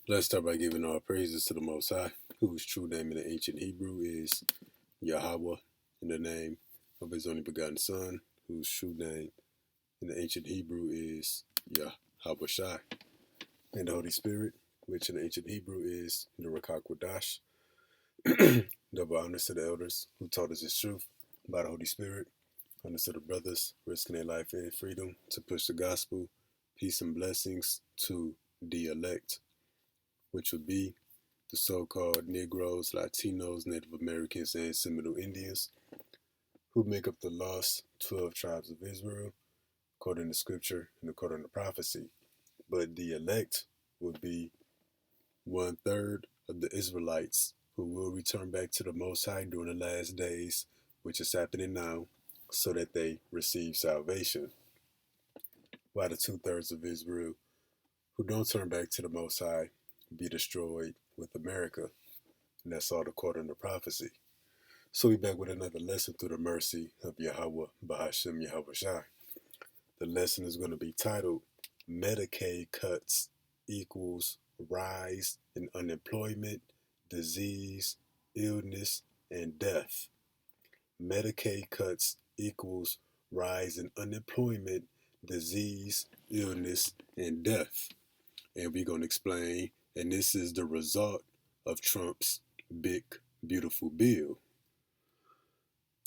Let's start by giving all praises to the Most High, whose true name in the ancient Hebrew is Yahweh, in the name of his only begotten Son, whose true name in the ancient Hebrew is Yahweh Shai, and the Holy Spirit, which in the ancient Hebrew is the Rakakwadash. Double honors to the elders who taught us his truth by the Holy Spirit. Honors to the brothers risking their life and freedom to push the gospel. Peace and blessings to the elect, which would be the so-called Negroes, Latinos, Native Americans, and Seminole Indians, who make up the lost 12 tribes of Israel, according to scripture and according to prophecy. But the elect would be 1/3 of the Israelites who will return back to the Most High during the last days, which is happening now, so that they receive salvation. While the 2/3 of Israel who don't turn back to the Most High be destroyed with America. And that's all according to prophecy. So we back with another lesson through the mercy of Yahweh Bahashem Yahweh Shai. The lesson is going to be titled Medicaid Cuts Equals Rise in Unemployment, Disease, Illness, and Death. Medicaid cuts equals rise in unemployment, disease, illness, and death. And we're going to explain, and this is the result of Trump's big, beautiful bill.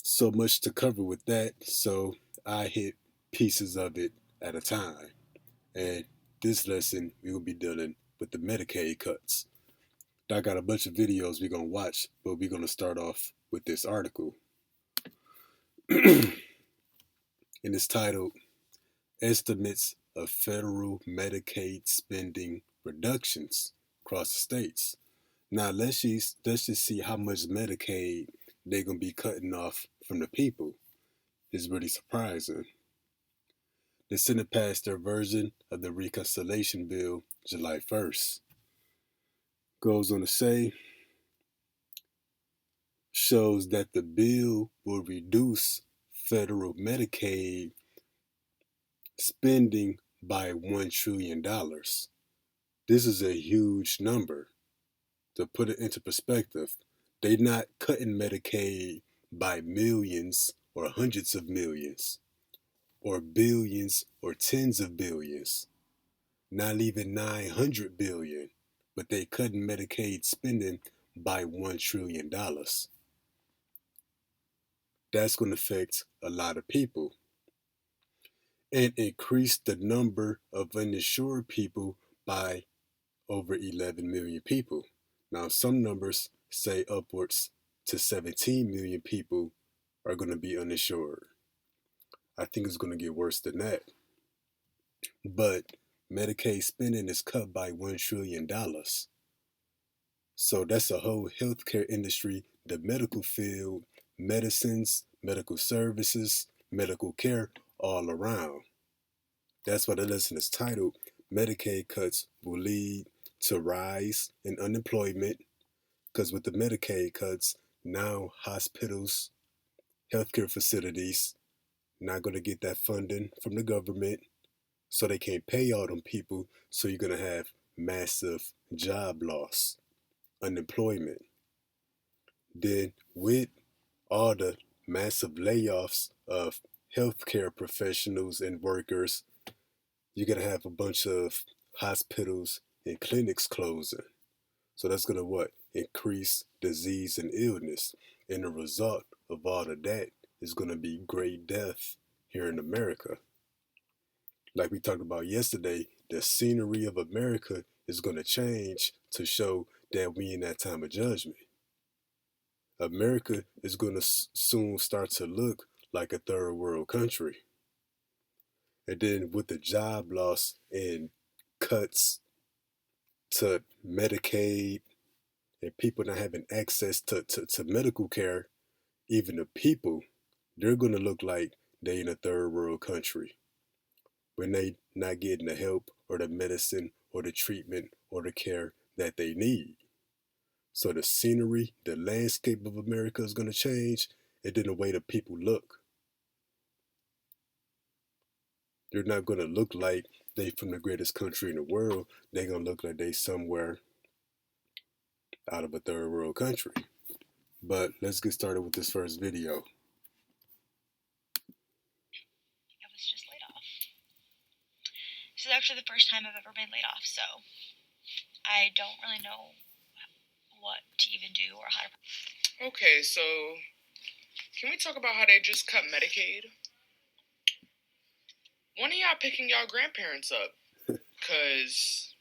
So much to cover with that, so I hit pieces of it at a time. And this lesson, we will be dealing with the Medicaid cuts. I got a bunch of videos we're going to watch, but we're going to start off with this article. And it's titled, Estimates of Federal Medicaid Spending Reductions Across the States. Now, let's just see how much Medicaid they're going to be cutting off from the people. It's really surprising. The Senate passed their version of the reconciliation bill July 1st. Goes on to say, shows that the bill will reduce federal Medicaid spending by $1 trillion. This is a huge number. To put it into perspective, they're not cutting Medicaid by millions or hundreds of millions or billions or tens of billions, not even 900 billion, but they cutting Medicaid spending by $1 trillion. That's going to affect a lot of people and increase the number of uninsured people by over 11 million people. Now, some numbers say upwards to 17 million people are going to be uninsured. I think it's going to get worse than that. But Medicaid spending is cut by $1 trillion. So that's a whole healthcare industry, the medical field, medicines, medical services, medical care all around. That's why the lesson is titled, Medicaid cuts will lead to rise in unemployment, because with the Medicaid cuts, now hospitals, healthcare facilities, not going to get that funding from the government, so they can't pay all them people, so you're going to have massive job loss, unemployment. Then with all the massive layoffs of healthcare professionals and workers, you're going to have a bunch of hospitals and clinics closing. So that's going to what? Increase disease and illness. And the result of all of that is going to be great death here in America. Like we talked about yesterday, the scenery of America is going to change to show that we in that time of judgment. America is going to soon start to look like a third world country. And then with the job loss and cuts to Medicaid and people not having access to medical care, even the people, they're going to look like they in a third world country when they not getting the help or the medicine or the treatment or the care that they need. So the scenery, the landscape of America is going to change, and then the way the people look. They're not going to look like they from the greatest country in the world. They're going to look like they somewhere out of a third world country. But let's get started with this first video. I was just laid off. This is actually the first time I've ever been laid off, so I don't really know what to even do or how to. Okay, so can we talk about how they just cut Medicaid? When are y'all picking y'all grandparents up? Because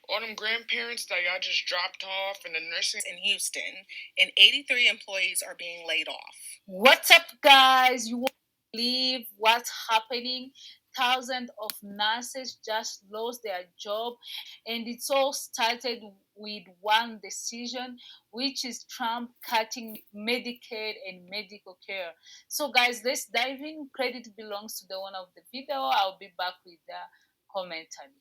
all them grandparents that y'all just dropped off in the nursing in Houston, and 83 employees are being laid off. What's up, guys? You won't believe what's happening. Thousands of nurses just lost their job, and it's all started with one decision, which is Trump cutting Medicaid and medical care. So, guys, let's dive in. Credit belongs to the one of the video. I'll be back with the commentary.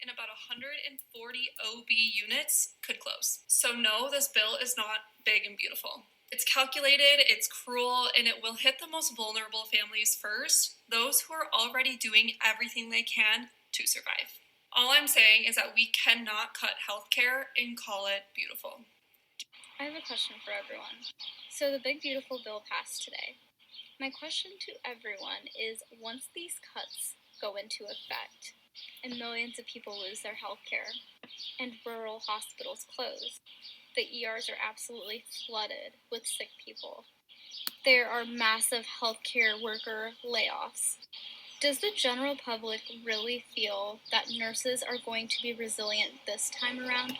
In about 140 OB units could close. So no, this bill is not big and beautiful. It's calculated, it's cruel, and it will hit the most vulnerable families first, those who are already doing everything they can to survive. All I'm saying is that we cannot cut healthcare and call it beautiful. I have a question for everyone. So the big beautiful bill passed today. My question to everyone is, once these cuts go into effect and millions of people lose their health care and rural hospitals close, the ERs are absolutely flooded with sick people. There are massive healthcare worker layoffs. Does the general public really feel that nurses are going to be resilient this time around?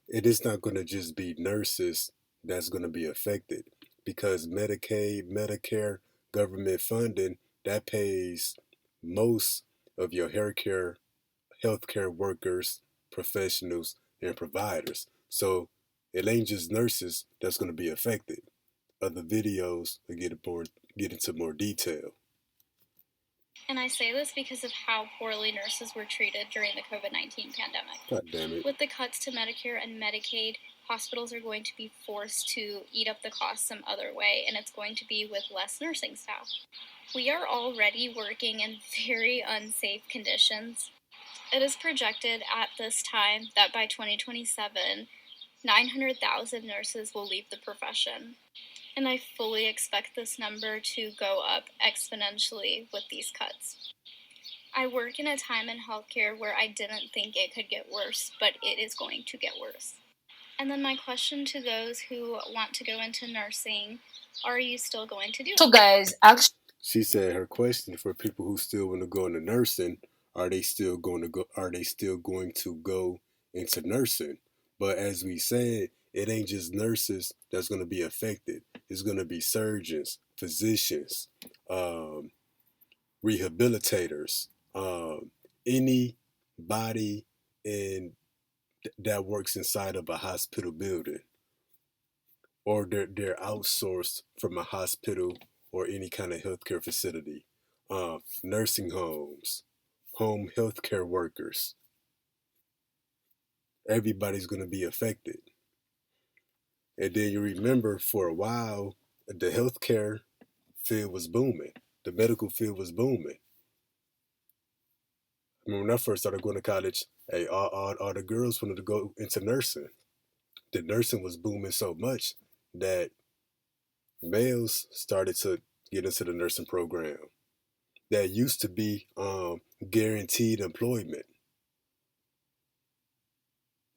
It is not going to just be nurses that's going to be affected, because Medicaid, Medicare, government funding, that pays most of your healthcare workers, professionals, and providers. So it ain't just nurses that's going to be affected. Other videos will get into more detail. And I say this because of how poorly nurses were treated during the COVID-19 pandemic. God damn it. With the cuts to Medicare and Medicaid, hospitals are going to be forced to eat up the cost some other way, and it's going to be with less nursing staff. We are already working in very unsafe conditions. It is projected at this time that by 2027, 900,000 nurses will leave the profession. And I fully expect this number to go up exponentially with these cuts. I work in a time in healthcare where I didn't think it could get worse, but it is going to get worse. And then my question to those who want to go into nursing, are you still going to do it? So, guys, actually, She said her question for people who still want to go into nursing, are they still going to go into nursing? But as we said, it ain't just nurses that's going to be affected. It's going to be surgeons, physicians, rehabilitators, anybody that works inside of a hospital building, or they're outsourced from a hospital or any kind of healthcare facility, nursing homes, home healthcare workers. Everybody's going to be affected. And then you remember, for a while, the healthcare field was booming. The medical field was booming. I mean, when I first started going to college, hey, all the girls wanted to go into nursing. The nursing was booming so much that males started to get into the nursing program. That used to be guaranteed employment.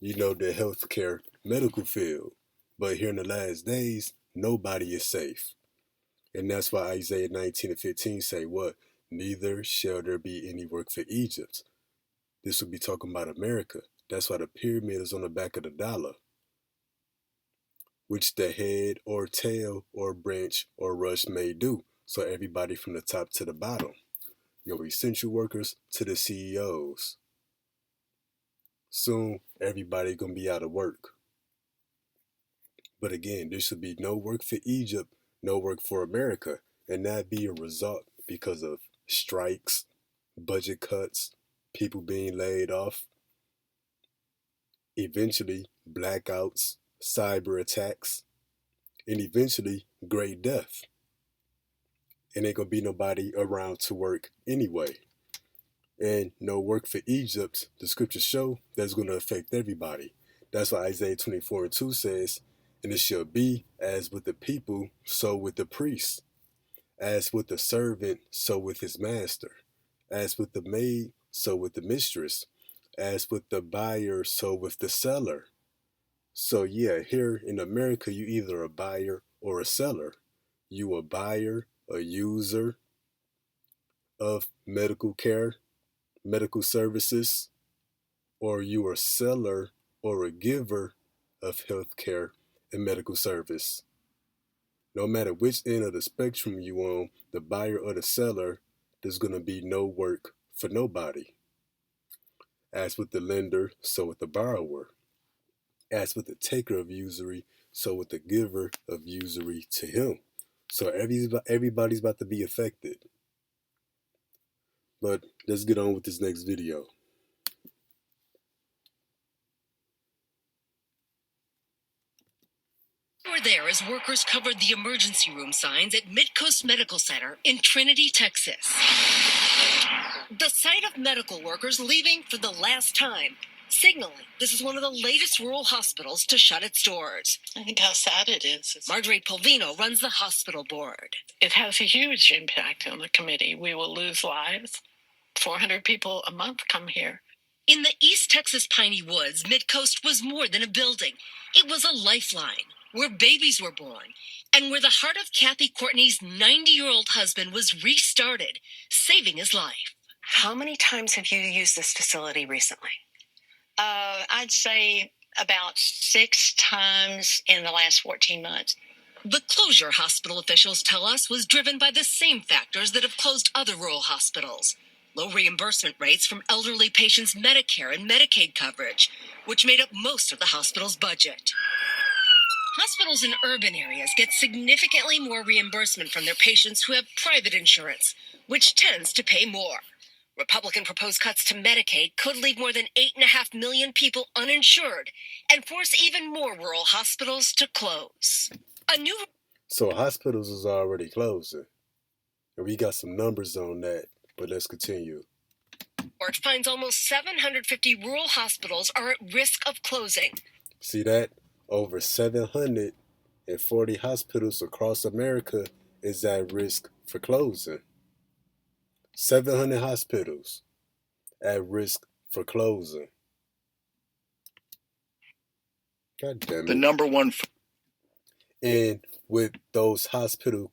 You know, the healthcare medical field. But here in the last days, nobody is safe. And that's why Isaiah 19:15 say what? Neither shall there be any work for Egypt. This would be talking about America. That's why the pyramid is on the back of the dollar, which the head or tail or branch or rush may do. So everybody from the top to the bottom, your essential workers to the CEOs. Soon, everybody gonna be out of work. But again, there should be no work for Egypt, no work for America, and that be a result because of strikes, budget cuts, people being laid off, eventually blackouts, cyber attacks, and eventually great death. And ain't gonna be nobody around to work anyway. and no work for Egypt, the scriptures show that's going to affect everybody. That's why Isaiah 24:2 says, and it shall be as with the people, so with the priest, as with the servant, so with his master, as with the maid, so with the mistress, as with the buyer, so with the seller. So yeah, here in America, you either a buyer or a seller. You a buyer, a user of medical care, medical services, or you are a seller or a giver of health care and medical service. No matter which end of the spectrum you on, the buyer or the seller, there's going to be no work for nobody. As with the lender, so with the borrower. As with the taker of usury, so with the giver of usury to him. So everybody's about to be affected. But let's get on with this next video. We were there as workers covered the emergency room signs at Midcoast Medical Center in Trinity, Texas. The sight of medical workers leaving for the last time, signaling this is one of the latest rural hospitals to shut its doors. I think how sad it is. Marjorie Polvino runs the hospital board. It has a huge impact on the committee. We will lose lives. 400 people a month come here. In the East Texas Piney Woods, Midcoast was more than a building. It was a lifeline where babies were born and where the heart of Kathy Courtney's 90-year-old husband was restarted, saving his life. How many times have you used this facility recently? I'd say about 6 times in the last 14 months. The closure, hospital officials tell us, was driven by the same factors that have closed other rural hospitals. Low reimbursement rates from elderly patients' Medicare and Medicaid coverage, which made up most of the hospital's budget. Hospitals in urban areas get significantly more reimbursement from their patients who have private insurance, which tends to pay more. Republican proposed cuts to Medicaid could leave more than 8.5 million people uninsured and force even more rural hospitals to close. So hospitals is already closing. And we got some numbers on that, but let's continue. Report finds almost 750 rural hospitals are at risk of closing. See that? Over 740 hospitals across America is at risk for closing. 700 hospitals at risk for closing. God damn it. The number one. And with those hospitals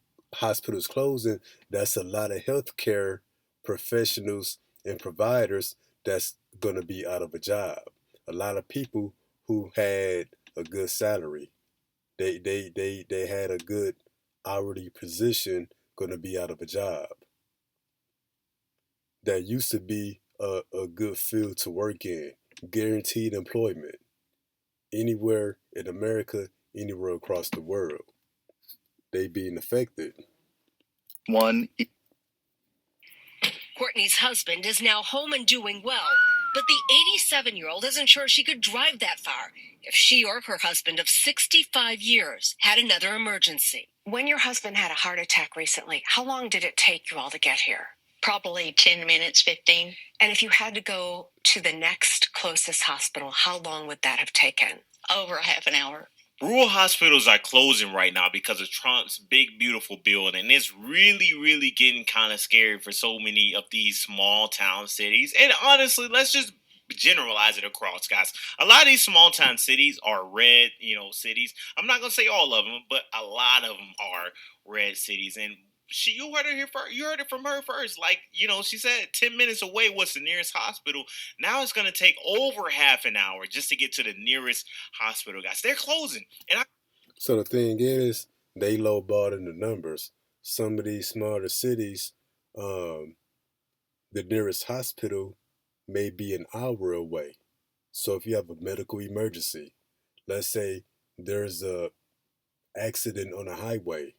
closing, that's a lot of healthcare professionals and providers that's going to be out of a job. A lot of people who had a good salary, they had a good hourly position, going to be out of a job. That used to be a good field to work in, guaranteed employment, anywhere in America, anywhere across the world. They being affected. Courtney's husband is now home and doing well, but the 87-year-old isn't sure she could drive that far if she or her husband of 65 years had another emergency. When your husband had a heart attack recently, how long did it take you all to get here? Probably 10 minutes, 15. And if you had to go to the next closest hospital, how long would that have taken? Over a half an hour. Rural hospitals are closing right now because of Trump's big, beautiful bill, and it's really, really getting kind of scary for so many of these small town cities. And honestly, let's just generalize it across, guys. A lot of these small town cities are red, cities. I'm not gonna say all of them, but a lot of them are red cities. And you heard it here first. You heard it from her first. Like, she said 10 minutes away was the nearest hospital. Now it's going to take over half an hour just to get to the nearest hospital, guys. They're closing. So the thing is, they lowballed in the numbers. Some of these smaller cities, the nearest hospital may be an hour away. So if you have a medical emergency, let's say there's a accident on a highway,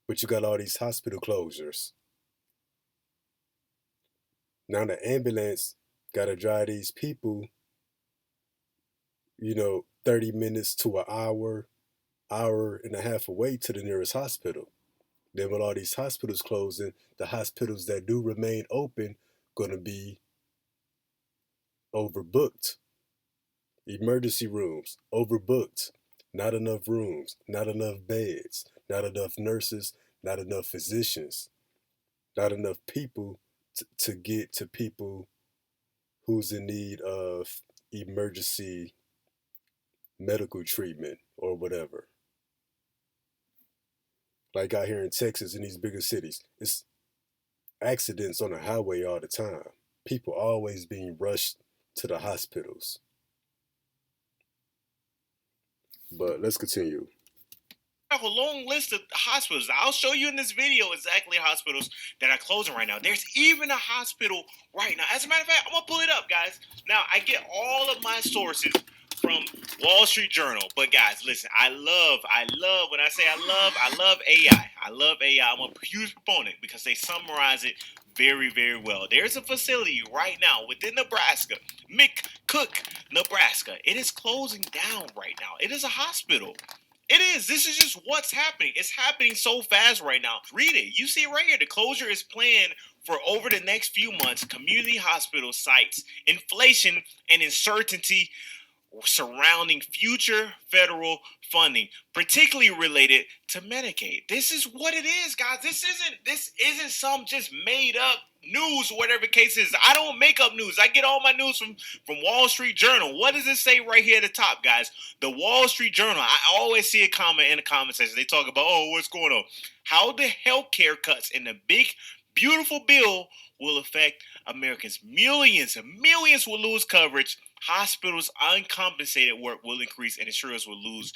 but you got all these hospital closures. Now the ambulance got to drive these people, 30 minutes to an hour and a half away to the nearest hospital. Then with all these hospitals closing, the hospitals that do remain open going to be overbooked. Emergency rooms, overbooked. Not enough rooms, not enough beds, not enough nurses, not enough physicians, not enough people to get to people who's in need of emergency medical treatment or whatever. Like out here in Texas in these bigger cities, it's accidents on the highway all the time. People always being rushed to the hospitals. But let's continue. I have a long list of hospitals. I'll show you in this video exactly hospitals that are closing right now. There's even a hospital right now. As a matter of fact, I'm gonna pull it up, guys. Now I get all of my sources from Wall Street Journal. But guys, listen, I love when I say I love AI. I love AI. I'm a huge proponent because they summarize it very, very well. There's a facility right now within Nebraska, McCook, Nebraska. It is closing down right now. It is a hospital. It is. This is just what's happening. It's happening so fast right now. Read it. You see it right here. The closure is planned for over the next few months. Community hospital sites, inflation, and uncertainty surrounding future federal funding, particularly related to Medicaid. This is what it is, guys. This isn't some just made up news or whatever the case is. I don't make up news. I get all my news from Wall Street Journal. What does it say right here at the top, guys? The Wall Street Journal. I always see a comment in the comment section. They talk about, oh, what's going on? How the healthcare cuts in the big, beautiful bill will affect Americans. Millions and millions will lose coverage. Hospitals' uncompensated work will increase, and insurers will lose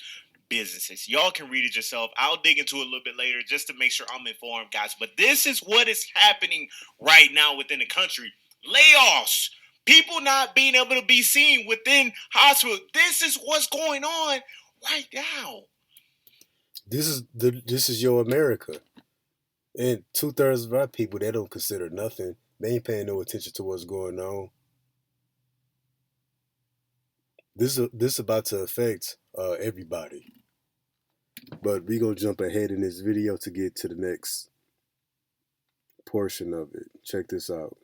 businesses. Y'all can read it yourself. I'll dig into it a little bit later just to make sure I'm informed, guys. But this is what is happening right now within the country. Layoffs. People not being able to be seen within hospitals. This is what's going on right now. This is your America. And 2/3 of our people, they don't consider nothing. They ain't paying no attention to what's going on. This about to affect everybody. But we gonna jump ahead in this video to get to the next portion of it. Check this out.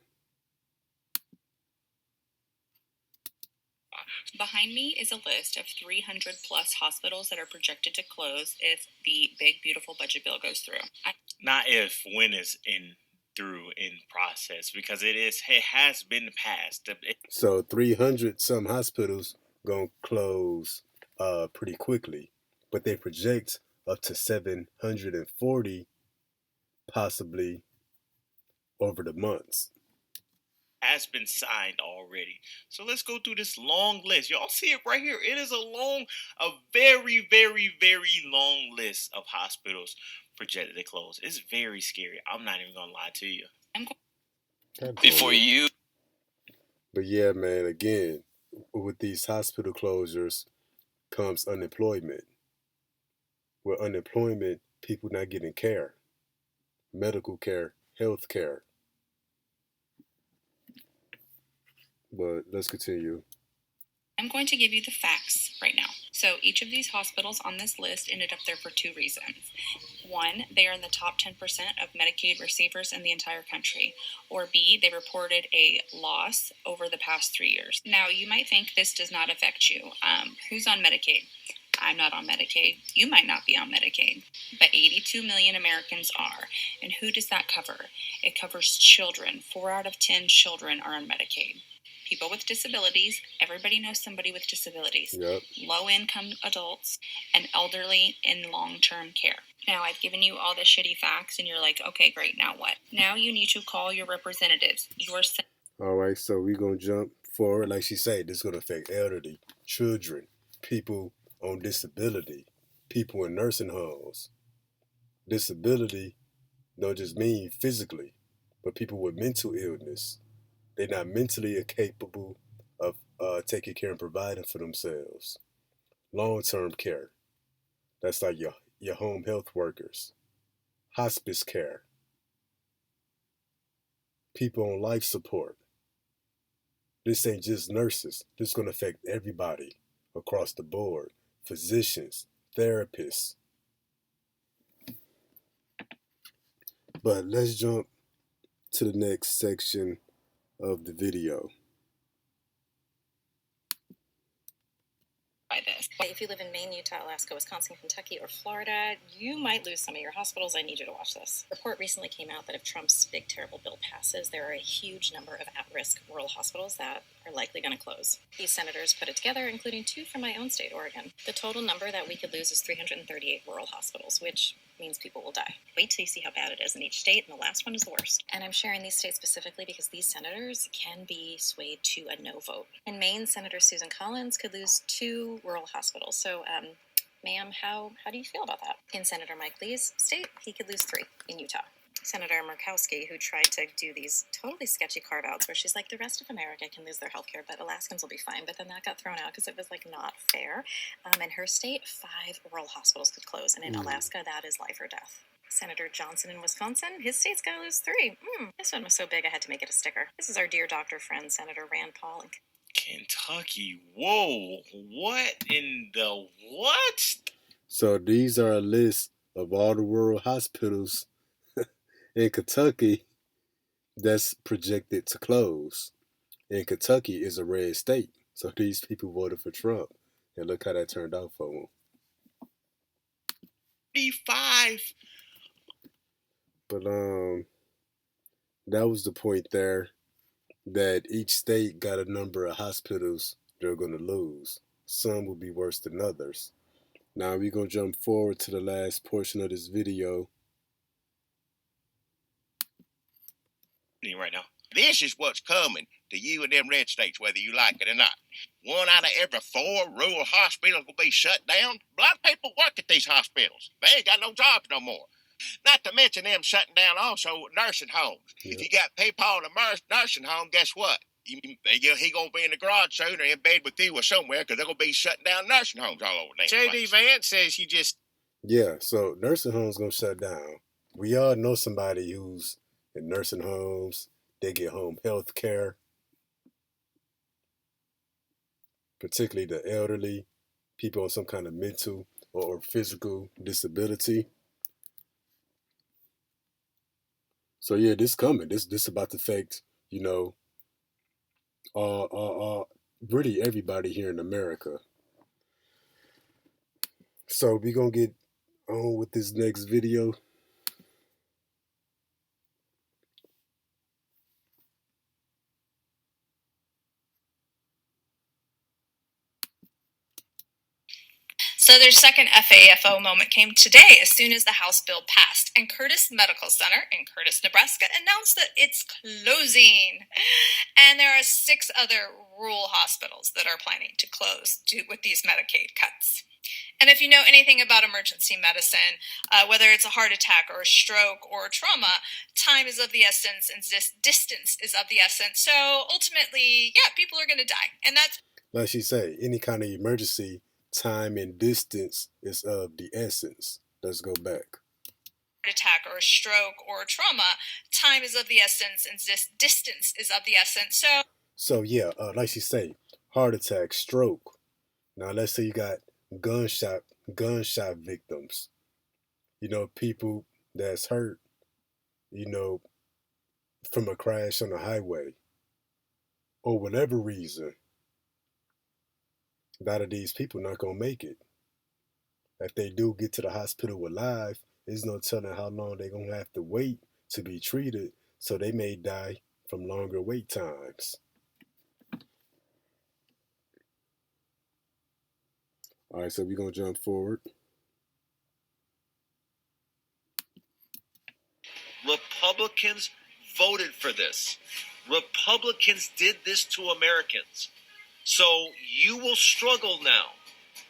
Behind me is a list of 300 plus hospitals that are projected to close if the big, beautiful budget bill goes through. Not if, when is in process, because it has been passed. So 300 some hospitals gonna close pretty quickly, but they project up to 740 possibly over the months. Has been signed already. So let's go through this long list. Y'all see it right here. It is a very, very, very long list of hospitals projected to close. It's very scary. I'm not even gonna lie to you. Before you. But yeah, man, again, with these hospital closures comes unemployment. With unemployment, people not getting care, medical care, health care. But let's continue. I'm going to give you the facts right now. So each of these hospitals on this list ended up there for two reasons. One, they are in the top 10% of Medicaid receivers in the entire country. Or B, they reported a loss over the past 3 years. Now, you might think this does not affect you. Who's on Medicaid? I'm not on Medicaid. You might not be on Medicaid. But 82 million Americans are. And who does that cover? It covers children. 4 out of 10 children are on Medicaid. People with disabilities, everybody knows somebody with disabilities, yep. Low-income adults, and elderly in long-term care. Now, I've given you all the shitty facts, and you're like, okay, great, now what? Now you need to call your representatives. All right, so we're going to jump forward. Like she said, this is going to affect elderly, children, people on disability, people in nursing homes. Disability don't just mean physically, but people with mental illness. They're not mentally capable of taking care and providing for themselves. Long-term care. That's like your home health workers. Hospice care. People on life support. This ain't just nurses. This is going to affect everybody across the board. Physicians, therapists. But let's jump to the next section of the video. If you live in Maine, Utah, Alaska, Wisconsin, Kentucky, or Florida, you might lose some of your hospitals. I need you to watch this. A report recently came out that if Trump's big, terrible bill passes, there are a huge number of at-risk rural hospitals that are likely going to close. These senators put it together, including 2 from my own state, Oregon. The total number that we could lose is 338 rural hospitals, which means people will die. Wait till you see how bad it is in each state, and the last one is the worst. And I'm sharing these states specifically because these senators can be swayed to a no vote. In Maine, Senator Susan Collins could lose 2 rural hospitals. So, ma'am, how do you feel about that? In Senator Mike Lee's state, he could lose 3 in Utah. Senator Murkowski, who tried to do these totally sketchy carve-outs where she's like, the rest of America can lose their health care, but Alaskans will be fine. But then that got thrown out because it was, like, not fair. In her state, 5 rural hospitals could close. And in Alaska, that is life or death. Senator Johnson in Wisconsin, his state's going to lose 3. This one was so big I had to make it a sticker. This is our dear doctor friend, Senator Rand Paul. Kentucky. Whoa. What in the what? So these are a list of all the rural hospitals in Kentucky that's projected to close. And Kentucky is a red state. So these people voted for Trump. And look how that turned out for them. 35. But that was the point there, that each state got a number of hospitals they're going to lose. Some will be worse than others. Now we're going to jump forward to the last portion of this video. Right now. This is what's coming to you and them red states, whether you like it or not. 1 out of every 4 rural hospitals will be shut down. A lot of people work at these hospitals. They ain't got no jobs no more. Not to mention them shutting down also nursing homes. If you got people in a nursing home, guess what? He going to be in the garage soon or in bed with you or somewhere because they're going to be shutting down nursing homes all over there. J.D. Vance says you just... Yeah, so nursing homes going to shut down. We all know somebody who's in nursing homes. They get home health care, particularly the elderly, people on some kind of mental or physical disability. So yeah, this coming. This about to affect, really everybody here in America. So we're gonna get on with this next video. So their second FAFO moment came today as soon as the House bill passed, and Curtis Medical Center in Curtis, Nebraska announced that it's closing. And there are 6 other rural hospitals that are planning to close with these Medicaid cuts. And if you know anything about emergency medicine, whether it's a heart attack or a stroke or trauma, time is of the essence and distance is of the essence. So ultimately, yeah, people are going to die. And that's... Like she say, any kind of emergency, time and distance is of the essence. Let's go back. Attack or a stroke or a trauma, time is of the essence and distance is of the essence. So yeah, like she say, heart attack, stroke. Now let's say you got gunshot victims. People that's hurt, from a crash on the highway. Or whatever reason. A lot of these people not gonna make it. If they do get to the hospital alive, there's no telling how long they're gonna have to wait to be treated, so they may die from longer wait times. All right, so we're gonna jump forward. Republicans voted for this. Republicans did this to Americans. So you will struggle now.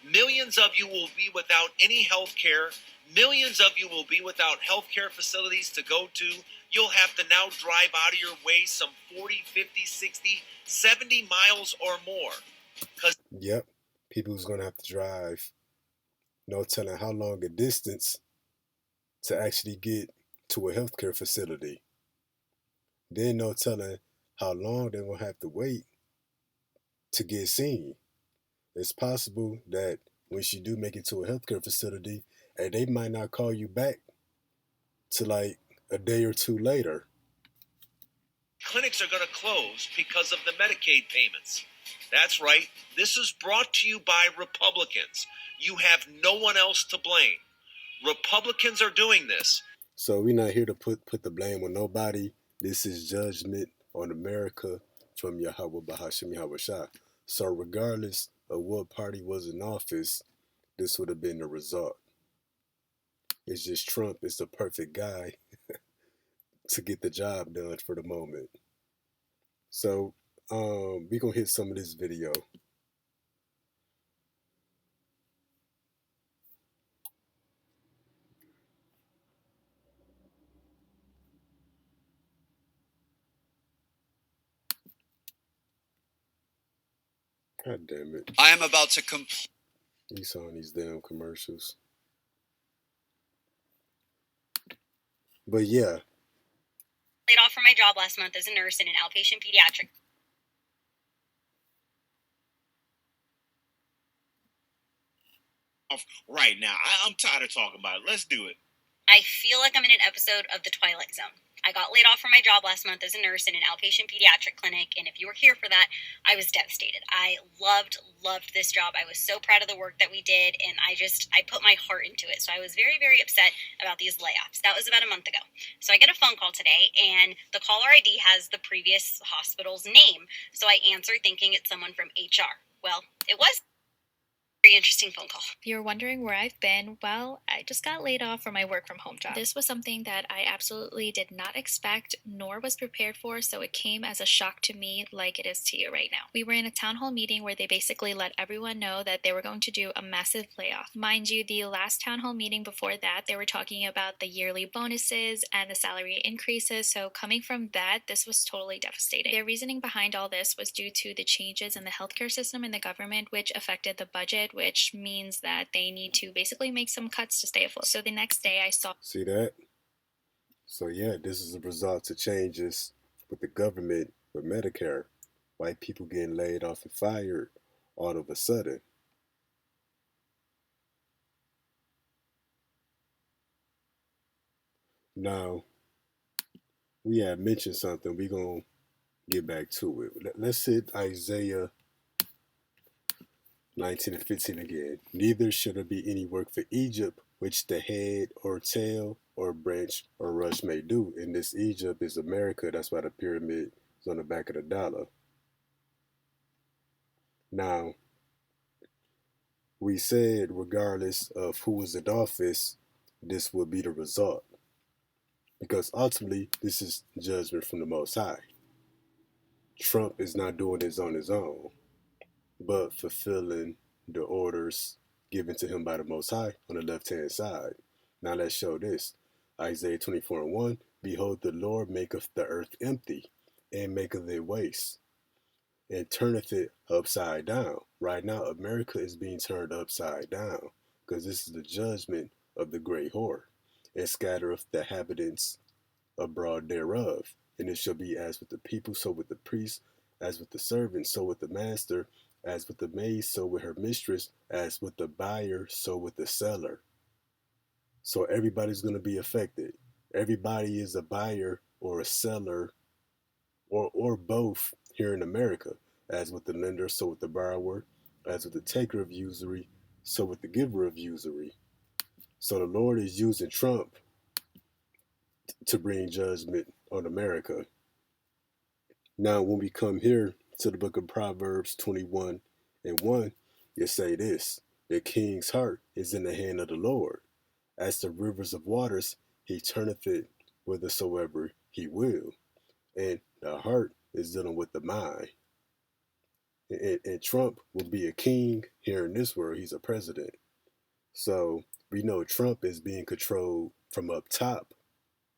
Millions of you will be without any health care. Millions of you will be without health care facilities to go to. You'll have to now drive out of your way some 40, 50, 60, 70 miles or more. Yep, people's going to have to drive, no telling how long a distance to actually get to a healthcare facility. Then no telling how long they're going to have to wait to get seen. It's possible that when you do make it to a healthcare facility, and they might not call you back to like a day or 2 later. Clinics are going to close because of the Medicaid payments. That's right. This is brought to you by Republicans. You have no one else to blame. Republicans are doing this. So we're not here to put the blame on nobody. This is judgment on America from Yahweh Bahashim Yahweh Shah. So regardless of what party was in office, this would have been the result. It's just Trump is the perfect guy to get the job done for the moment. So we gonna hit some of this video. God damn it. I am about to complete. He's on these damn commercials. But yeah. Laid off from my job last month as a nurse in an outpatient pediatric. Right now, I'm tired of talking about it. Let's do it. I feel like I'm in an episode of The Twilight Zone. I got laid off from my job last month as a nurse in an outpatient pediatric clinic, and if you were here for that, I was devastated. I loved this job. I was so proud of the work that we did, and I put my heart into it. So I was very, very upset about these layoffs. That was about a month ago. So I get a phone call today, and the caller ID has the previous hospital's name. So I answer thinking it's someone from HR. Well, it was very interesting phone call. If you're wondering where I've been, well, I just got laid off from my work from home job. This was something that I absolutely did not expect nor was prepared for, so it came as a shock to me like it is to you right now. We were in a town hall meeting where they basically let everyone know that they were going to do a massive layoff. Mind you, the last town hall meeting before that, they were talking about the yearly bonuses and the salary increases, so coming from that, this was totally devastating. Their reasoning behind all this was due to the changes in the healthcare system in the government, which affected the budget, which means that they need to basically make some cuts to stay afloat. So the next day I saw... See that? So yeah, this is a result to changes with the government with Medicare. White people getting laid off and fired all of a sudden. Now, we had mentioned something. We're going to get back to it. Let's hit Isaiah 19 and 15 again. Neither should there be any work for Egypt, which the head or tail or branch or rush may do. And this Egypt is America. That's why the pyramid is on the back of the dollar. Now, we said regardless of who was in office, this will be the result. Because ultimately, this is judgment from the Most High. Trump is not doing this on his own, but fulfilling the orders given to him by the Most High on the left-hand side. Now let's show this. Isaiah 24 and 1, behold, the Lord maketh the earth empty, and maketh it waste, and turneth it upside down. Right now, America is being turned upside down, because this is the judgment of the great whore, and scattereth the inhabitants abroad thereof. And it shall be as with the people, so with the priest, as with the servant, so with the master, as with the maid, so with her mistress, as with the buyer, so with the seller. So everybody's going to be affected. Everybody is a buyer or a seller or both here in America. As with the lender, so with the borrower. As with the taker of usury, so with the giver of usury. So the Lord is using Trump to bring judgment on America. Now, when we come here to the book of Proverbs 21 and 1, it say this: the king's heart is in the hand of the Lord. As the rivers of waters, he turneth it whithersoever he will. And the heart is dealing with the mind. And Trump will be a king here in this world. He's a president. So we know Trump is being controlled from up top,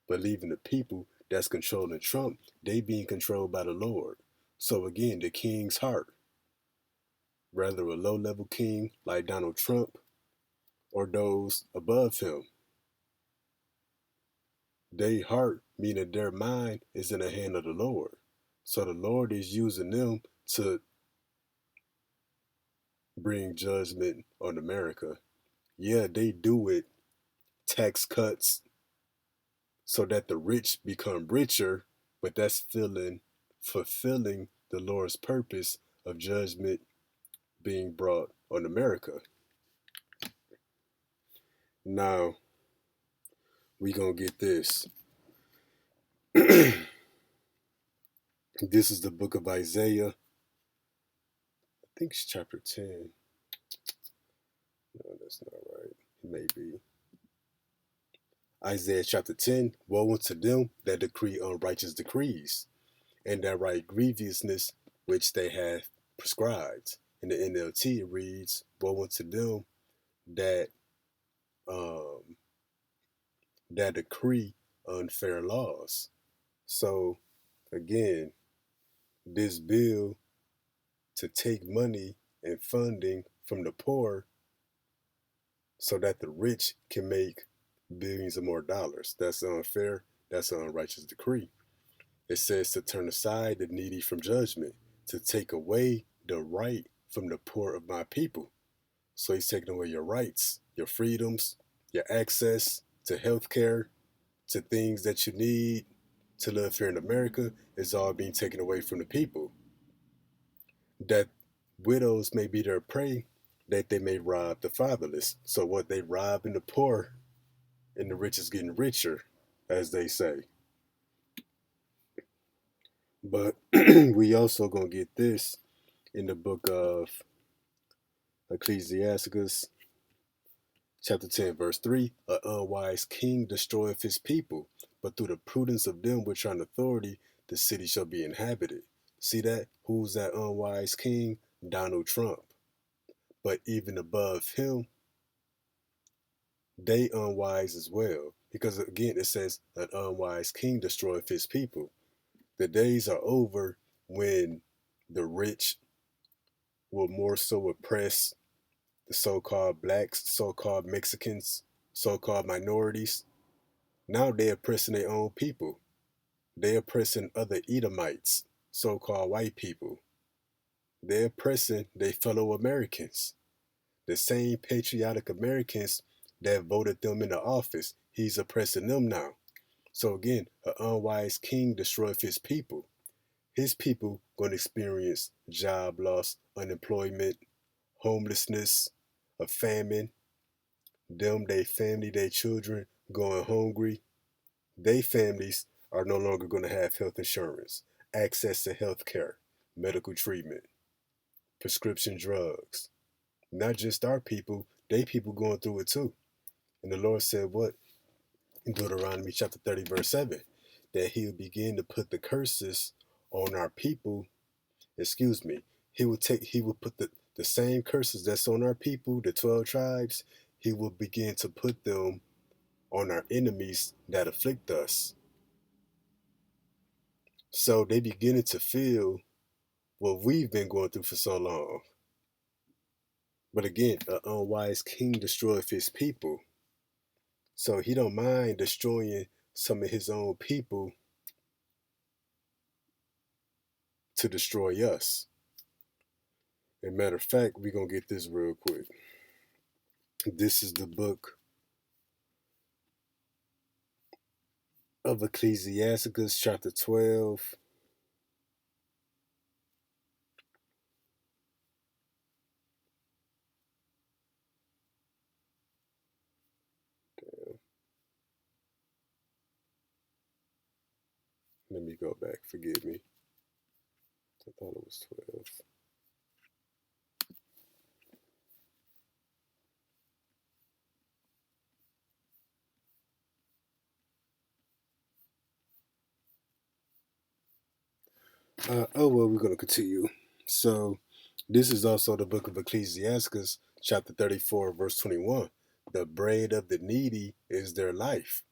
but leaving the people that's controlling Trump, they being controlled by the Lord. So again, the king's heart, whether a low-level king like Donald Trump or those above him, their heart, meaning their mind, is in the hand of the Lord. So the Lord is using them to bring judgment on America. Yeah, they do it, tax cuts, so that the rich become richer, but that's fulfilling the Lord's purpose of judgment being brought on America. Now, we gonna get this. This is the book of Isaiah. I think it's chapter 10. No, that's not right. It may be. Isaiah chapter 10. Woe unto them that decree unrighteous decrees, and that write grievousness which they have prescribed. In the NLT it reads, woe unto them that um, that decree unfair laws. So again, this bill to take money and funding from the poor so that the rich can make billions of more dollars. That's unfair. That's an unrighteous decree. It says to turn aside the needy from judgment, to take away the right from the poor of my people. So he's taking away your rights, your freedoms, your access to health care, to things that you need to live here in America is all being taken away from the people. That widows may be their prey, that they may rob the fatherless. So what they robbing the poor, and the rich is getting richer, as they say. But we also gonna get this in the book of Ecclesiasticus, chapter 10, verse 3. An unwise king destroyeth his people, but through the prudence of them which are in authority, the city shall be inhabited. See that? Who's that unwise king? Donald Trump. But even above him, they unwise as well. Because again, it says, an unwise king destroyeth his people. The days are over when the rich will more so oppress the so-called blacks, so-called Mexicans, so-called minorities. Now they're oppressing their own people. They're oppressing other Edomites, so-called white people. They're oppressing their fellow Americans. The same patriotic Americans that voted them into office, he's oppressing them now. So again, an unwise king destroys his people. His people going to experience job loss, unemployment, homelessness, a famine, them, their family, their children going hungry. They families are no longer going to have health insurance, access to health care, medical treatment, prescription drugs. Not just our people, they people going through it too. And the Lord said what? In Deuteronomy chapter 30, verse 7, that he'll begin to put the curses on our people. Excuse me. He will put the same curses that's on our people, the 12 tribes, he will begin to put them on our enemies that afflict us. So they beginning to feel what we've been going through for so long. But again, an unwise king destroyeth his people. So he don't mind destroying some of his own people to destroy us. As a matter of fact, we're going to get this real quick. This is the book of Ecclesiasticus, chapter 12. Let me go back. Forgive me. I thought it was 12. Well, we're going to continue. So, this is also the book of Ecclesiasticus, chapter 34, verse 21. The bread of the needy is their life.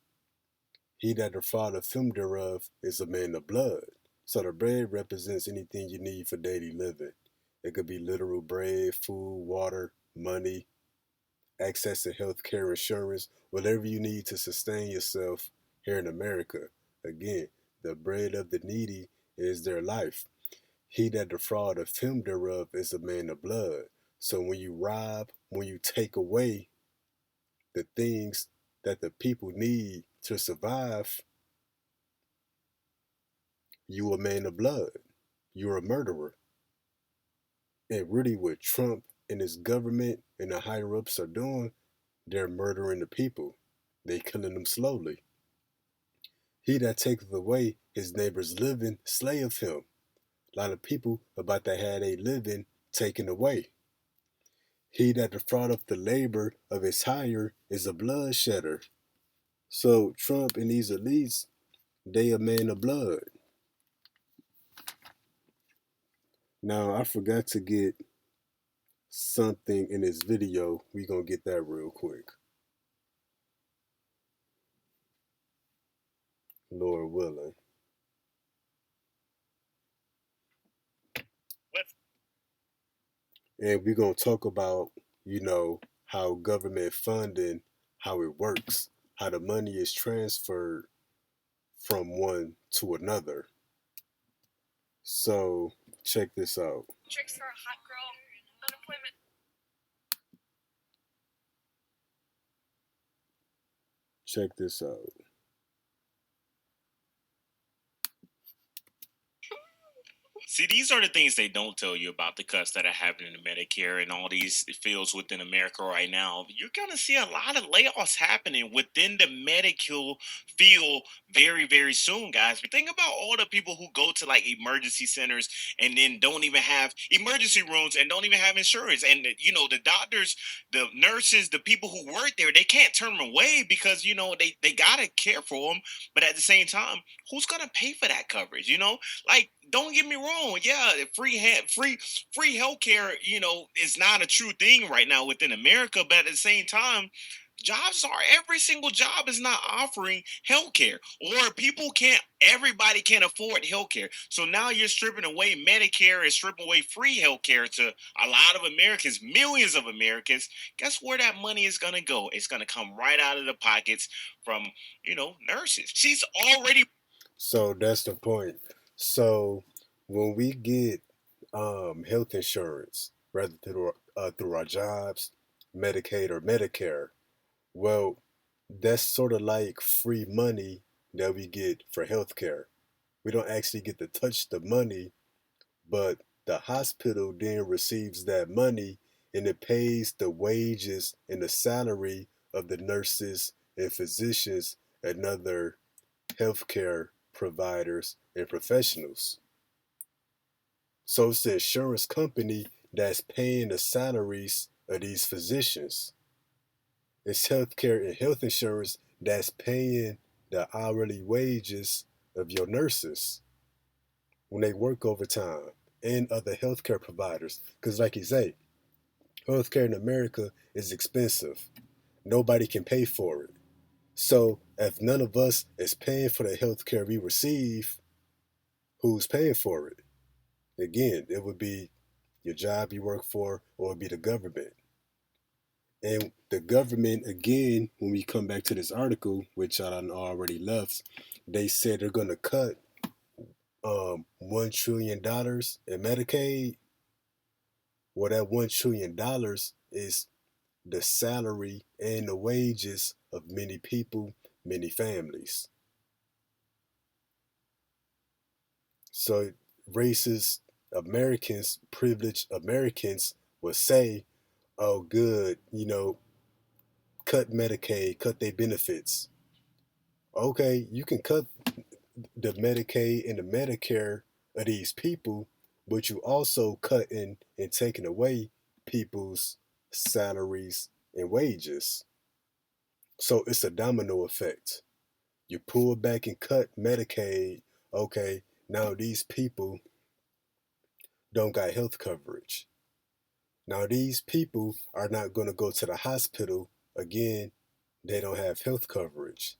He that defraudeth him thereof is a man of blood. So, the bread represents anything you need for daily living. It could be literal bread, food, water, money, access to health care, insurance, whatever you need to sustain yourself here in America. Again, the bread of the needy is their life. He that defraudeth him thereof is a man of blood. So when you rob, when you take away the things that the people need to survive, you a man of blood. You're a murderer. And really, what Trump and his government and the higher ups are doing, they're murdering the people. They killing them slowly. He that taketh away his neighbor's living slayeth him. A lot of people about to have their living taken away. He that defraudeth the labor of his hire is a bloodshedder. So Trump and these elites, they a man of blood. Now I forgot to get something in this video. We gonna get that real quick. Lord willing. And we're gonna talk about, how government funding, how it works, how the money is transferred from one to another. So check this out. Tricks for a hot girl unemployment. Check this out. See, these are the things they don't tell you about the cuts that are happening in Medicare and all these fields within America right now. You're going to see a lot of layoffs happening within the medical field very, very soon, guys. But think about all the people who go to like emergency centers and then don't even have emergency rooms and don't even have insurance. And, the doctors, the nurses, the people who work there, they can't turn them away because, they got to care for them. But at the same time, who's going to pay for that coverage? Like, don't get me wrong. Yeah, free healthcare, is not a true thing right now within America. But at the same time, every single job is not offering healthcare, or everybody can't afford healthcare. So now you're stripping away Medicare and stripping away free healthcare to a lot of Americans, millions of Americans. Guess where that money is gonna go? It's gonna come right out of the pockets from, nurses. She's already. So that's the point. So when we get health insurance, rather through our jobs, Medicaid or Medicare, well, that's sort of like free money that we get for healthcare. We don't actually get to touch the money, but the hospital then receives that money and it pays the wages and the salary of the nurses and physicians and other healthcare providers and professionals. So it's the insurance company that's paying the salaries of these physicians. It's healthcare and health insurance that's paying the hourly wages of your nurses when they work overtime and other healthcare providers. Because, like you say, healthcare in America is expensive. Nobody can pay for it. So, if none of us is paying for the healthcare we receive, who's paying for it? Again, it would be your job you work for, or it would be the government. And the government, again, when we come back to this article, which I already left, they said they're going to cut $1 trillion in Medicaid. Well, that $1 trillion is the salary and the wages of many people, many families. So racist Americans, privileged Americans will say, oh, good, cut Medicaid, cut their benefits. Okay, you can cut the Medicaid and the Medicare of these people, but you also cutting and taking away people's salaries and wages. So it's a domino effect. You pull back and cut Medicaid, okay, now these people don't got health coverage. Now these people are not going to go to the hospital again, they don't have health coverage.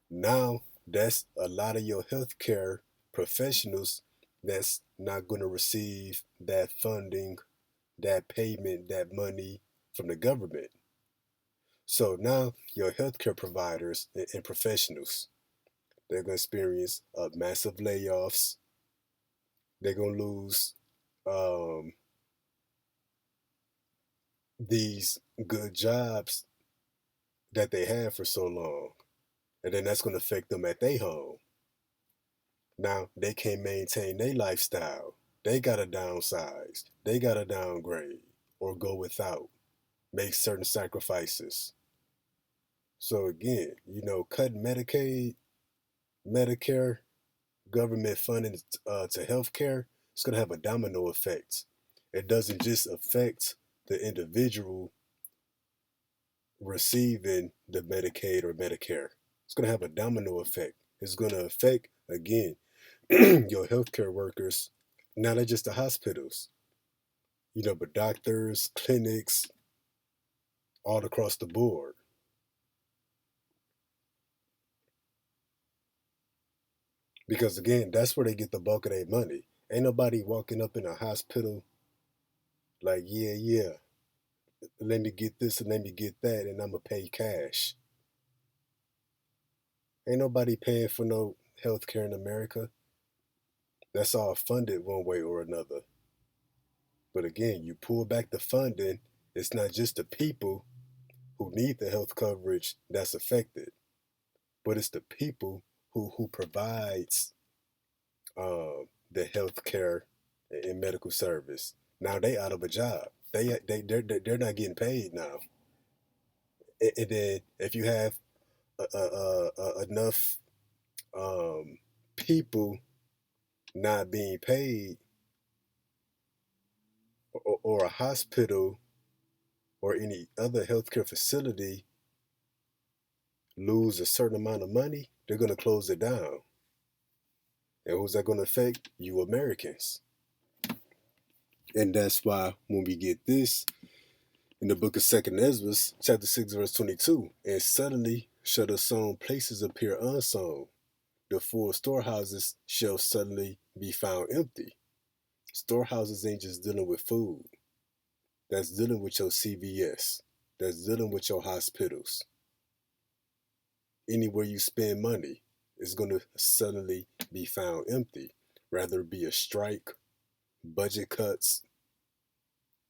Now that's a lot of your healthcare professionals that's not going to receive that funding, that payment, that money from the government. So now your healthcare providers and professionals, they're going to experience massive layoffs. They're going to lose um, these good jobs that they had for so long. And then that's going to affect them at their home. Now they can't maintain their lifestyle. They gotta downsize. They gotta downgrade or go without. Make certain sacrifices. So again, cut Medicaid, Medicare, government funding to healthcare, it's going to have a domino effect. It doesn't just affect the individual receiving the Medicaid or Medicare. It's going to have a domino effect. It's going to affect, again, your healthcare workers, not just the hospitals, but doctors, clinics, all across the board. Because again, that's where they get the bulk of their money. Ain't nobody walking up in a hospital like, yeah, let me get this and let me get that, and I'm going to pay cash. Ain't nobody paying for no health care in America. That's all funded one way or another. But again, you pull back the funding, it's not just the people who need the health coverage that's affected, but it's the people who provides the health care and medical service. Now they out of a job. They're not getting paid now. And then if you have enough people not being paid, or a hospital or any other healthcare facility lose a certain amount of money, they're going to close it down. And who's that going to affect? You Americans. And that's why when we get this in the book of 2nd Ezra, chapter 6, verse 22, and suddenly shall the sown places appear unsown. The full storehouses shall suddenly be found empty. Storehouses ain't just dealing with food. That's dealing with your CVS. That's dealing with your hospitals. Anywhere you spend money is going to suddenly be found empty. Rather it be a strike, budget cuts,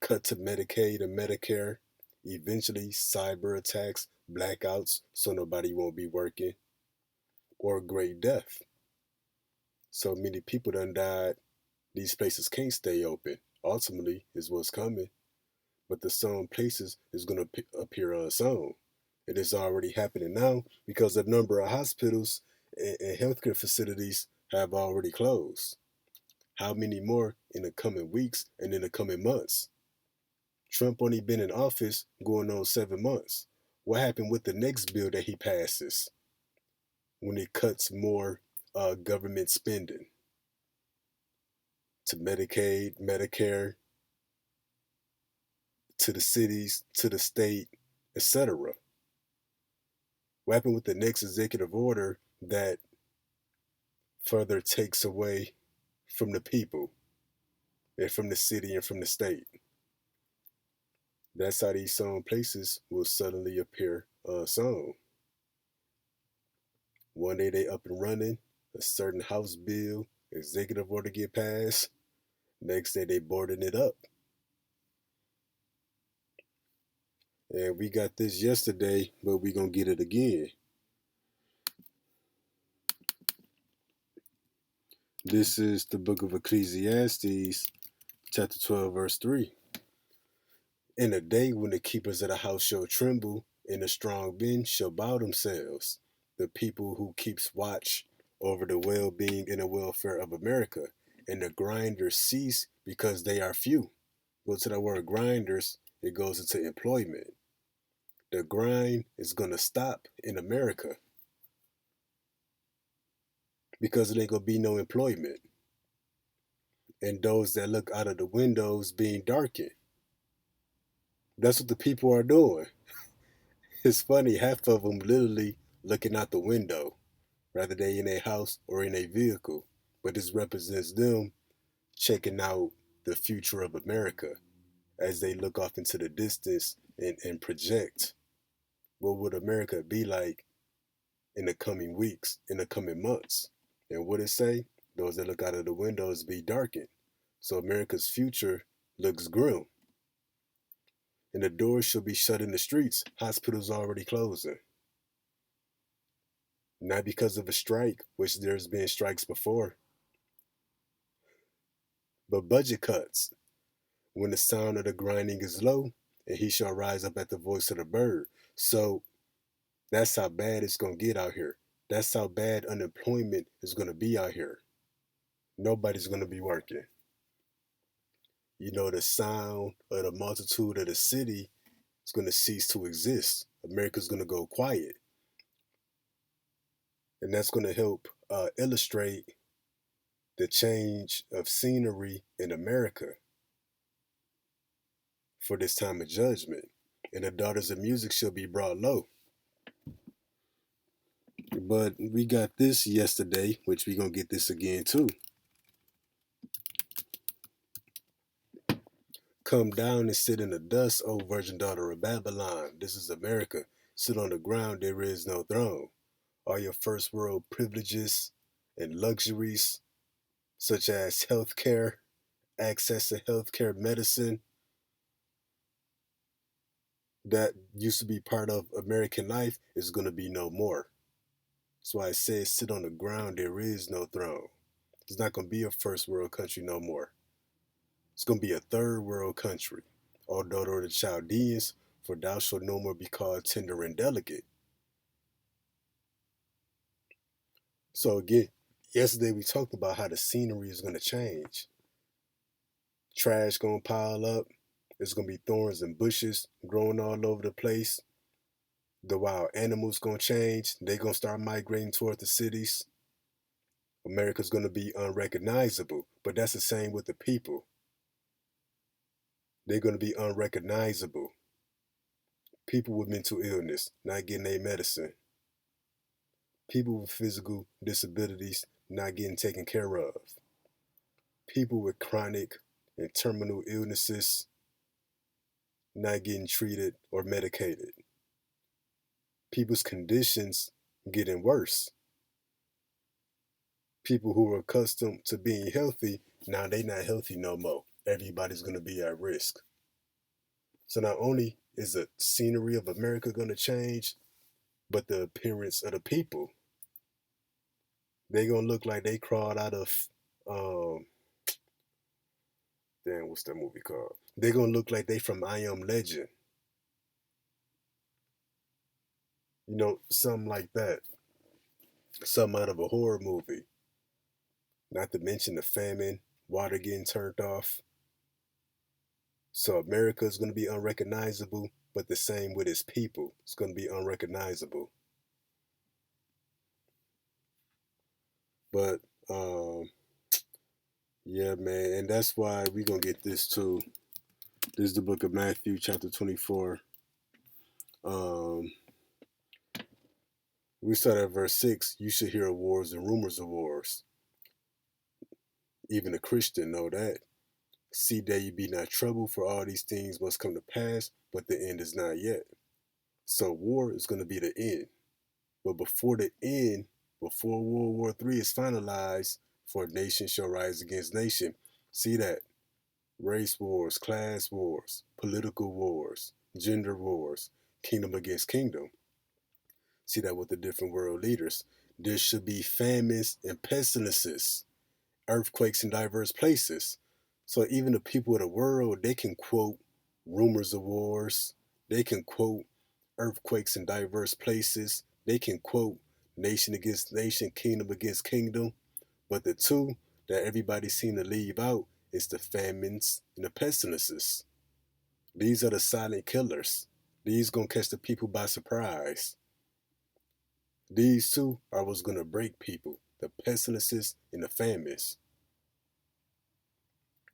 cut to Medicaid and Medicare, eventually cyber attacks, blackouts so nobody won't be working, or great death. So many people done died. These places can't stay open. Ultimately is what's coming. But the sown places is going to appear unsown. It is already happening now because a number of hospitals and healthcare facilities have already closed. How many more in the coming weeks and in the coming months? Trump only been in office going on 7 months. What happened with the next bill that he passes when it cuts more government spending to Medicaid, Medicare, to the cities, to the state, etc.? What happened with the next executive order that further takes away from the people and from the city and from the state? That's how these sown places will suddenly appear unsown. One day they up and running, a certain House bill, executive order get passed. Next day they boarding it up. And we got this yesterday, but we gonna get it again. This is the book of Ecclesiastes, chapter 12, verse 3. In a day when the keepers of the house shall tremble, and the strong men shall bow themselves, the people who keeps watch over the well-being and the welfare of America, and the grinders cease because they are few. Go to the word grinders, it goes into employment. The grind is going to stop in America because there ain't going to be no employment. And those that look out of the windows being darkened. That's what the people are doing. It's funny, half of them literally looking out the window, rather they in a house or in a vehicle. But this represents them checking out the future of America as they look off into the distance and project what would America be like in the coming weeks, in the coming months. And what it say? Those that look out of the windows be darkened. So America's future looks grim. And the doors shall be shut in the streets. Hospitals already closing. Not because of a strike, which there's been strikes before. But budget cuts, when the sound of the grinding is low, and he shall rise up at the voice of the bird. So that's how bad it's going to get out here. That's how bad unemployment is going to be out here. Nobody's going to be working. You know, the sound of the multitude of the city is going to cease to exist. America's going to go quiet. And that's going to help illustrate the change of scenery in America for this time of judgment. And the daughters of music shall be brought low. But we got this yesterday, which we're going to get this again too. Come down and sit in the dust, O virgin daughter of Babylon. This is America. Sit on the ground, there is no throne. All your first world privileges and luxuries, such as health care, access to health care, medicine, that used to be part of American life, is going to be no more. That's why it says, sit on the ground, there is no throne. It's not going to be a first world country no more. It's going to be a third world country. O daughter of the Chaldeans, for thou shalt no more be called tender and delicate. So again, yesterday we talked about how the scenery is going to change. Trash going to pile up. There's going to be thorns and bushes growing all over the place. The wild animals going to change. They're going to start migrating toward the cities. America's going to be unrecognizable. But that's the same with the people. They're going to be unrecognizable. People with mental illness not getting their medicine. People with physical disabilities not getting taken care of. People with chronic and terminal illnesses not getting treated or medicated. People's conditions getting worse. People who are accustomed to being healthy, now they not healthy no more. Everybody's going to be at risk. So not only is the scenery of America going to change, but the appearance of the people. They going to look like they crawled out of, what's that movie called? They going to look like they from I Am Legend. You know, something like that. Something out of a horror movie. Not to mention the famine, water getting turned off. So America is going to be unrecognizable, but the same with its people. It's going to be unrecognizable. But, yeah, man, and that's why we're going to get this too. This is the book of Matthew, chapter 24. We start at verse 6. You should hear of wars and rumors of wars. Even a Christian know that. See that you be not troubled, for all these things must come to pass, but the end is not yet. So war is going to be the end. But before the end, before World War III is finalized, for nation shall rise against nation. See that? Race wars, class wars, political wars, gender wars, kingdom against kingdom. See that with the different world leaders. There should be famines and pestilences, earthquakes in diverse places. So even the people of the world, they can quote rumors of wars. They can quote earthquakes in diverse places. They can quote nation against nation, kingdom against kingdom. But the two that everybody seem to leave out is the famines and the pestilences. These are the silent killers. These gonna catch the people by surprise. These two are what's gonna break people. The pestilences and the famines.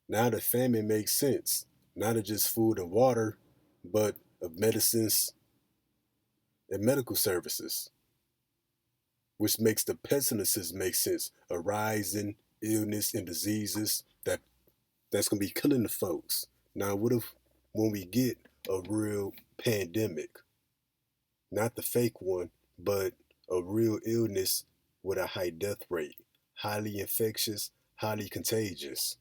Now the famine makes sense. Not of just food and water, but of medicines and medical services. Which makes the pestilences make sense. A rise in illness and diseases that's gonna be killing the folks. Now what if when we get a real pandemic, not the fake one, but a real illness with a high death rate, highly infectious, highly contagious?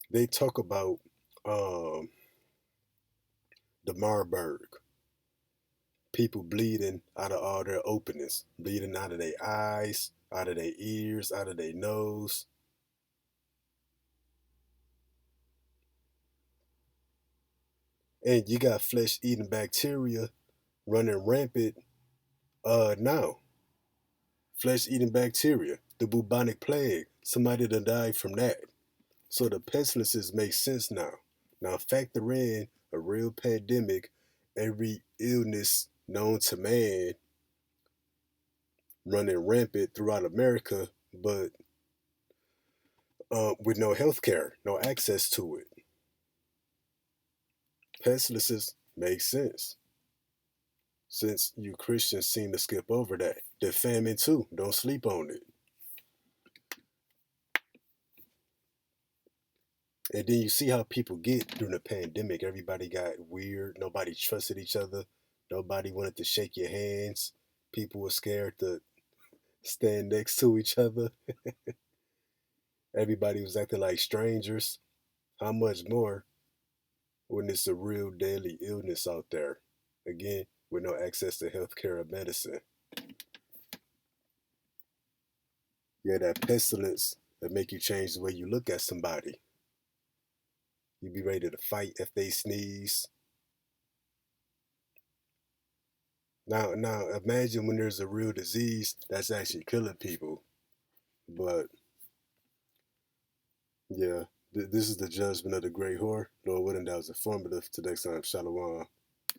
They talk about the Marburg, people bleeding out of all their openings, bleeding out of their eyes, out of their ears, out of their nose. And you got flesh-eating bacteria running rampant now. Flesh-eating bacteria, the bubonic plague. Somebody done died from that. So the pestilences make sense now. Now factor in a real pandemic, every illness known to man running rampant throughout America, but with no health care, no access to it. Pestilences make sense. Since you Christians seem to skip over that. The famine too, don't sleep on it. And then you see how people get during the pandemic. Everybody got weird. Nobody trusted each other. Nobody wanted to shake your hands. People were scared to stand next to each other. Everybody was acting like strangers. How much more when it's a real deadly illness out there? Again, with no access to healthcare or medicine. Yeah, that pestilence that make you change the way you look at somebody. You be ready to fight if they sneeze. Now imagine when there's a real disease that's actually killing people. But yeah, this is the judgment of the great whore. Lord willing, that was informative. Till next time, Shalom.